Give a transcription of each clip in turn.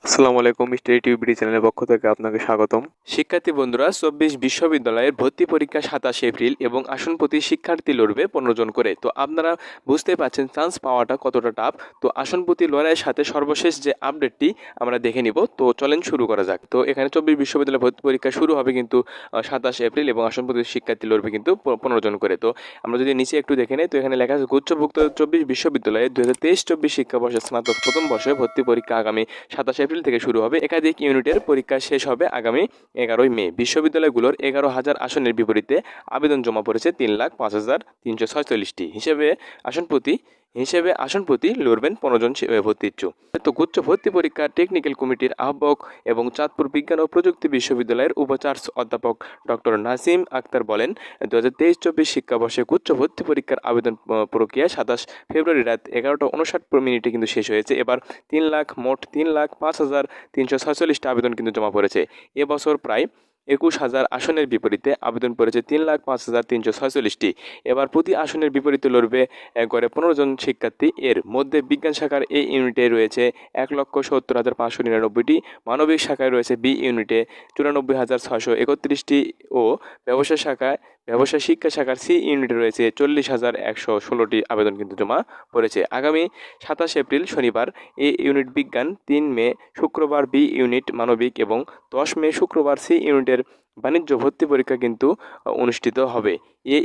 আসসালামু আলাইকুম, মিস্টার টিউবিডি চ্যানেলের পক্ষ থেকে আপনাকে স্বাগতম। শিক্ষার্থী বন্ধুরা, 24 বিশ্ববিদ্যালয়ের ভর্তি পরীক্ষা 27 এপ্রিল এবং আসন প্রতি শিক্ষার্থী লড়বে 15 জন করে। তো আপনারা বুঝতেই পারছেন চান্স পাওয়াটা কতটা টাফ। তো আসন প্রতি লড়াইয়ের সাথে সর্বশেষ যে আপডেটটি আমরা দেখে নিব। তো চলেন শুরু করা যাক। তো এখানে 24 বিশ্ববিদ্যালয় ভর্তি পরীক্ষা শুরু হবে কিন্তু 27 এপ্রিল এবং আসন প্রতি শিক্ষার্থী লড়বে কিন্তু 15 জন করে। তো আমরা যদি নিচে একটু দেখে নিই, তো এখানে লেখা আছে গুচ্ছভুক্ত 24 বিশ্ববিদ্যালয়ে 2023-24 শিক্ষাবর্ষে স্নাতক প্রথম বর্ষে ভর্তি পরীক্ষা আগামী 27 এপ্রিল থেকে শুরু হবে। একাধিক ইউনিটের পরীক্ষা শেষ হবে আগামী 11 মে। বিশ্ববিদ্যালয়গুলোর 11,000 আসনের বিপরীতে আবেদন জমা পড়েছে 3,05,346টি। আসন প্রতি লড়বেন 15 জন ভর্তি ইচ্ছুক। তো গুচ্ছ ভর্তি পরীক্ষা টেকনিক্যাল কমিটির আহ্বায়ক এবং চাঁদপুর বিজ্ঞান ও প্রযুক্তি বিশ্ববিদ্যালয়ের উপাচার্য অধ্যাপক ডক্টর নাসিম আক্তার বলেন, 2023-24 শিক্ষাবর্ষে গুচ্ছ ভর্তি পরীক্ষার আবেদন প্রক্রিয়া 27 ফেব্রুয়ারি রাত 11:59 কিন্তু শেষ হয়েছে। এবার মোট 3,05,346টা আবেদন কিন্তু জমা পড়েছে। এবছর প্রায় 21,000 আসনের বিপরীতে আবেদন পড়েছে 3,05,346টি। এবার প্রতি আসনের বিপরীতে লড়বে গড়ে 15 জন শিক্ষার্থী। এর মধ্যে বিজ্ঞান শাখার এ ইউনিটে রয়েছে 1,70,599টি, মানবিক শাখায় রয়েছে বি ইউনিটে 94,631টি ও ব্যবসা শিক্ষা শাখার সি ইউনিটে রয়েছে 40,116টি আবেদন কিন্তু জমা পড়েছে। আগামী 27 এপ্রিল শনিবার এ ইউনিট বিজ্ঞান, 3 মে শুক্রবার বি ইউনিট মানবিক এবং 10 মে শুক্রবার সি ইউনিটের বাণিজ্য ভর্তি পরীক্ষা কিন্তু অনুষ্ঠিত হবে। এ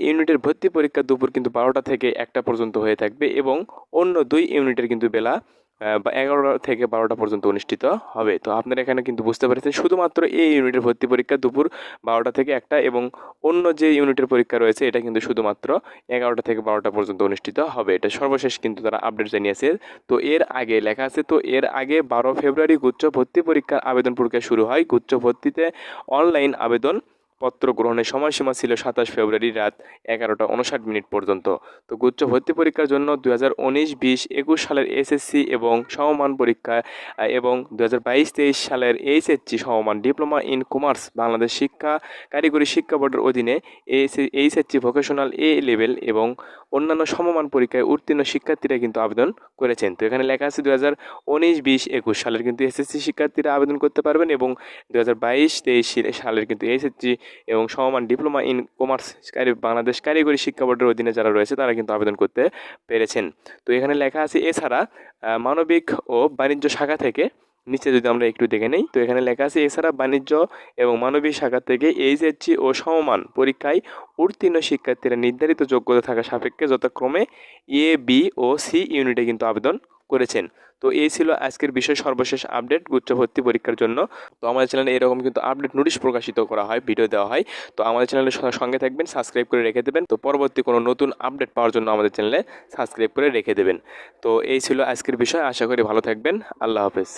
ইউনিটের ভর্তি পরীক্ষা দুপুর কিন্তু 12টা থেকে 1টা পর্যন্ত হয়ে থাকবে এবং অন্য 2 ইউনিটের কিন্তু বেলা 11টা থেকে 12টা পর্যন্ত অনুষ্ঠিত হবে। তো আপনারা এখানে কিন্তু বুঝতে পারছেন শুধুমাত্র এই ইউনিটের ভর্তি পরীক্ষা দুপুর 12টা থেকে 1টা এবং অন্য যে ইউনিটের পরীক্ষা রয়েছে এটা কিন্তু শুধুমাত্র 11টা থেকে 12টা পর্যন্ত অনুষ্ঠিত হবে। এটা সর্বশেষ কিন্তু তারা আপডেট জানিয়েছে। তো এর আগে লেখা আছে, তো এর আগে 12 ফেব্রুয়ারি গুচ্ছ ভর্তি পরীক্ষার আবেদন প্রক্রিয়া শুরু হয়। গুচ্ছ ভর্তিতে অনলাইন আবেদন পত্র গ্রহণের সময়সীমা ছিল 27 ফেব্রুয়ারি রাত 11:59 পর্যন্ত। তো গুচ্ছ ভর্তি পরীক্ষার জন্য 2019-20-21 সালের এসএসসি এবং সমমান পরীক্ষা এবং 2022-23 সালের এইচএসসি সমমান ডিপ্লোমা ইন কমার্স বাংলাদেশ কারিগরি শিক্ষা বোর্ডের অধীনে এইচএসসি ভোকেশনাল এ লেভেল এবং অন্যান্য সমমান পরীক্ষায় উত্তীর্ণ শিক্ষার্থীরা কিন্তু আবেদন করেছেন। তো এখানে লেখা আছে 2019-20-21 সালের কিন্তু এসএসসি শিক্ষার্থীরা আবেদন করতে পারবেন এবং 2022-23 সালের কিন্তু এইচএসসি এবং সমমান ডিপ্লোমা ইন কমার্স বাংলাদেশ কারিগরি শিক্ষা বোর্ডের অধীনে যারা রয়েছে তারা কিন্তু আবেদন করতে পেরেছেন। তো এখানে লেখা আছে এছাড়া মানবিক ও বাণিজ্য শাখা থেকে, নিচে যদি আমরা একটু দেখে নেই, তো এখানে লেখা আছে এছাড়া বাণিজ্য এবং মানবিক শাখা থেকে এইচএসসি ও সমমান পরীক্ষায় উত্তীর্ণ শিক্ষার্থীরা নির্ধারিত যোগ্যতা থাকা সাপেক্ষে যথাক্রমে এ, বি ও সি ইউনিটে কিন্তু আবেদন করেছেন। তো এই ছিল আজকের বিষয় সর্বশেষ আপডেট গুচ্ছ ভর্তি পরীক্ষার জন্য। তো আমাদের চ্যানেলে এরকম কিন্তু আপডেট নোটিশ প্রকাশিত করা হয়, ভিডিও দেওয়া হয়। তো আমাদের চ্যানেলের সঙ্গে থাকবেন, সাবস্ক্রাইব করে রেখে দেবেন। তো পরবর্তী কোনো নতুন আপডেট পাওয়ার জন্য আমাদের চ্যানেলে সাবস্ক্রাইব করে রেখে দেবেন। তো এই ছিল আজকের বিষয়, আশা করি ভালো থাকবেন। আল্লাহ হাফেজ।